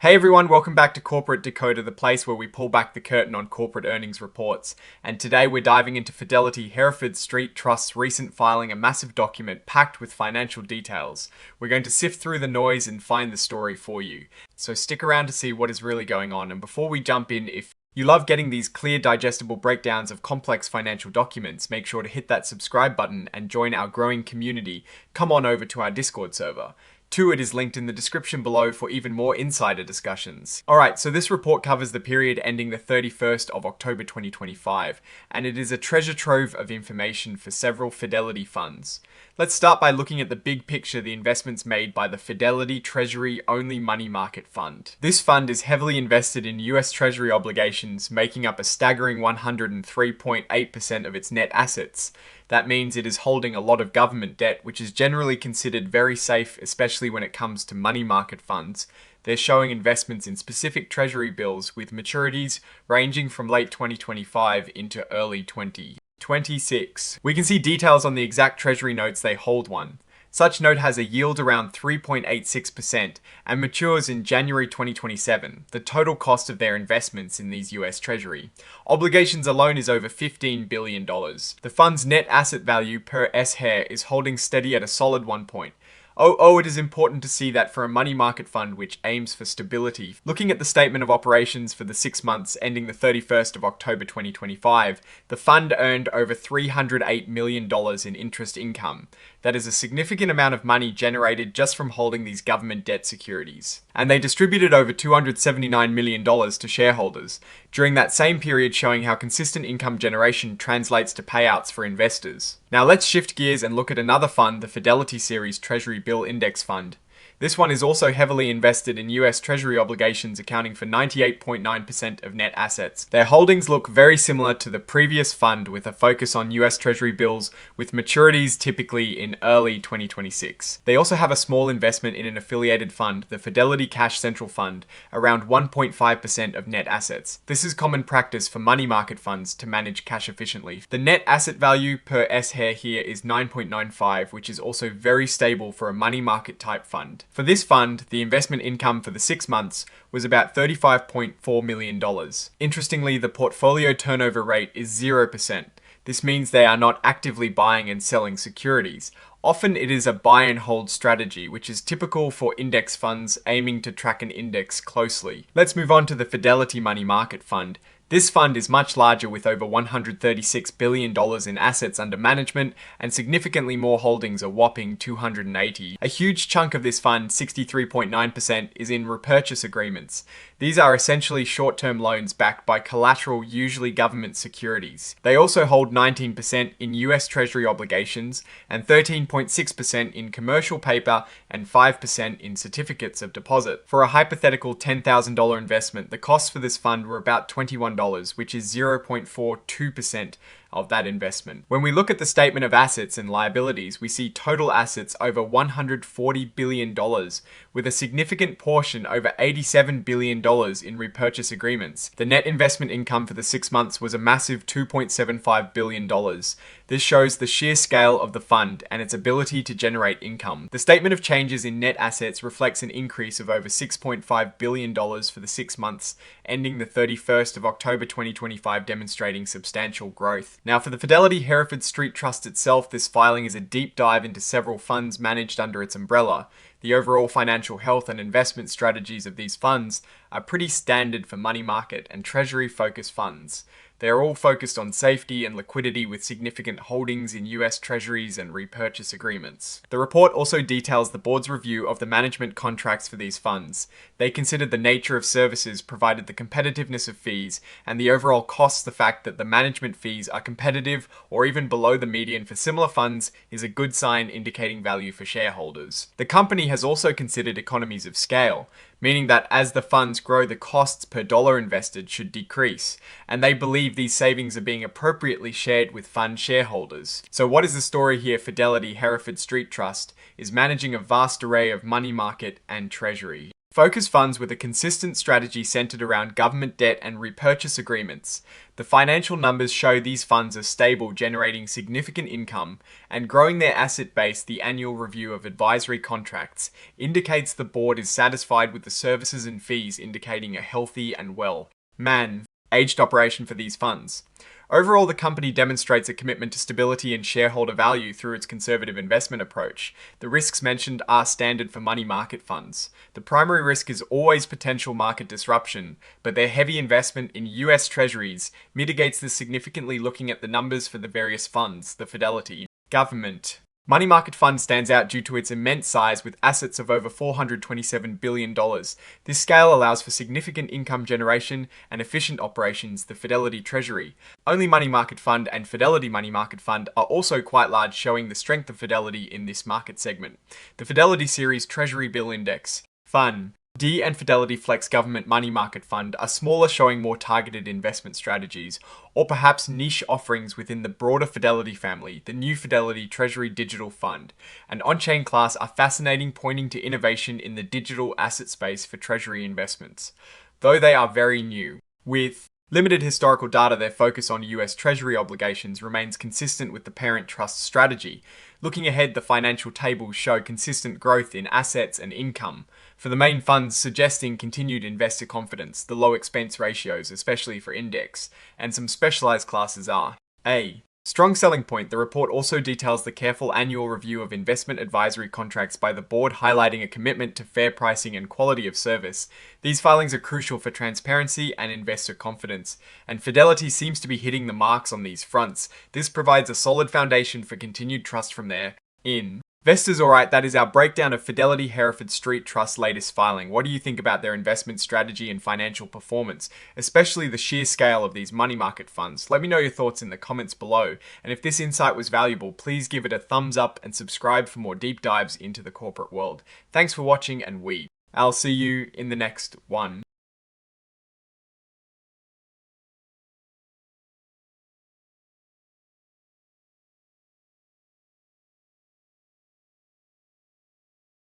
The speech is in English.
Hey everyone, welcome back to Corporate Decoder, the place where we pull back the curtain on corporate earnings reports. And today we're diving into Fidelity Hereford Street Trust's recent filing, a massive document packed with financial details. We're going to sift through the noise and find the story for you. So stick around to see what is really going on. And before we jump in, if you love getting these clear, digestible breakdowns of complex financial documents, make sure to hit that subscribe button and join our growing community. Come on over to our Discord server. It is linked in the description below for even more insider discussions. Alright, so this report covers the period ending the 31st of October 2025, and it is a treasure trove of information for several Fidelity funds. Let's start by looking at the big picture, the investments made by the Fidelity Treasury Only Money Market Fund. This fund is heavily invested in US Treasury obligations, making up a staggering 103.8% of its net assets. That means it is holding a lot of government debt, which is generally considered very safe, especially when it comes to money market funds. They're showing investments in specific treasury bills with maturities ranging from late 2025 into early 2026. We can see details on the exact treasury notes they hold one. Such note has a yield around 3.86% and matures in January 2027, the total cost of their investments in these US Treasury. Obligations alone is over $15 billion. The fund's net asset value per S-Hair is holding steady at a solid 1 point. It is important to see that for a money market fund which aims for stability. Looking at the statement of operations for the 6 months ending the 31st of October 2025, the fund earned over $308 million in interest income. That is a significant amount of money generated just from holding these government debt securities. And they distributed over $279 million to shareholders, during that same period, showing how consistent income generation translates to payouts for investors. Now let's shift gears and look at another fund, the Fidelity Series Treasury Bill Index Fund. This one is also heavily invested in US Treasury obligations, accounting for 98.9% of net assets. Their holdings look very similar to the previous fund, with a focus on US Treasury bills with maturities typically in early 2026. They also have a small investment in an affiliated fund, the Fidelity Cash Central Fund, around 1.5% of net assets. This is common practice for money market funds to manage cash efficiently. The net asset value per S-Hair here is 9.95, which is also very stable for a money market type fund. For this fund, the investment income for the 6 months was about $35.4 million. Interestingly, the portfolio turnover rate is 0%. This means they are not actively buying and selling securities. Often it is a buy and hold strategy, which is typical for index funds aiming to track an index closely. Let's move on to the Fidelity Money Market Fund. This fund is much larger, with over $136 billion in assets under management and significantly more holdings, a whopping 280. A huge chunk of this fund, 63.9%, is in repurchase agreements. These are essentially short-term loans backed by collateral, usually government securities. They also hold 19% in US Treasury obligations and 13.6% in commercial paper and 5% in certificates of deposit. For a hypothetical $10,000 investment, the costs for this fund were about $21, which is 0.42% of that investment. When we look at the statement of assets and liabilities, we see total assets over $140 billion, with a significant portion, over $87 billion, in repurchase agreements. The net investment income for the 6 months was a massive $2.75 billion. This shows the sheer scale of the fund and its ability to generate income. The statement of changes in net assets reflects an increase of over $6.5 billion for the 6 months ending the 31st of October 2025, demonstrating substantial growth. Now, for the Fidelity Hereford Street Trust itself, this filing is a deep dive into several funds managed under its umbrella. The overall financial health and investment strategies of these funds are pretty standard for money market and treasury-focused funds. They are all focused on safety and liquidity, with significant holdings in US Treasuries and repurchase agreements. The report also details the board's review of the management contracts for these funds. They considered the nature of services provided, the competitiveness of fees, and the overall costs. The fact that the management fees are competitive or even below the median for similar funds is a good sign, indicating value for shareholders. The company has also considered economies of scale, meaning that as the funds grow, the costs per dollar invested should decrease, and they believe these savings are being appropriately shared with fund shareholders. So what is the story here? Fidelity Hereford Street Trust is managing a vast array of money market and treasury. Focus funds with a consistent strategy centered around government debt and repurchase agreements. The financial numbers show these funds are stable, generating significant income, and growing their asset base. The annual review of advisory contracts indicates the board is satisfied with the services and fees, indicating a healthy and aged operation for these funds. Overall, the company demonstrates a commitment to stability and shareholder value through its conservative investment approach. The risks mentioned are standard for money market funds. The primary risk is always potential market disruption, but their heavy investment in US Treasuries mitigates this significantly. Looking at the numbers for the various funds, the Fidelity Government Money Market Fund stands out due to its immense size with assets of over $427 billion. This scale allows for significant income generation and efficient operations. The Fidelity Treasury Only Money Market Fund and Fidelity Money Market Fund are also quite large, showing the strength of Fidelity in this market segment. The Fidelity Series Treasury Bill Index Fund D and Fidelity Flex Government Money Market Fund are smaller, showing more targeted investment strategies, or perhaps niche offerings within the broader Fidelity family. The new Fidelity Treasury Digital Fund and on-chain class are fascinating, pointing to innovation in the digital asset space for treasury investments. Though they are very new, with limited historical data, their focus on US Treasury obligations remains consistent with the parent trust strategy. Looking ahead, the financial tables show consistent growth in assets and income for the main funds, suggesting continued investor confidence. The low expense ratios, especially for index, and some specialized classes are a strong selling point. The report also details the careful annual review of investment advisory contracts by the board, highlighting a commitment to fair pricing and quality of service. These filings are crucial for transparency and investor confidence, and Fidelity seems to be hitting the marks on these fronts. This provides a solid foundation for continued trust from there. Investors, alright, that is our breakdown of Fidelity Hereford Street Trust's latest filing. What do you think about their investment strategy and financial performance, especially the sheer scale of these money market funds? Let me know your thoughts in the comments below, and if this insight was valuable, please give it a thumbs up and subscribe for more deep dives into the corporate world. Thanks for watching, and I'll see you in the next one.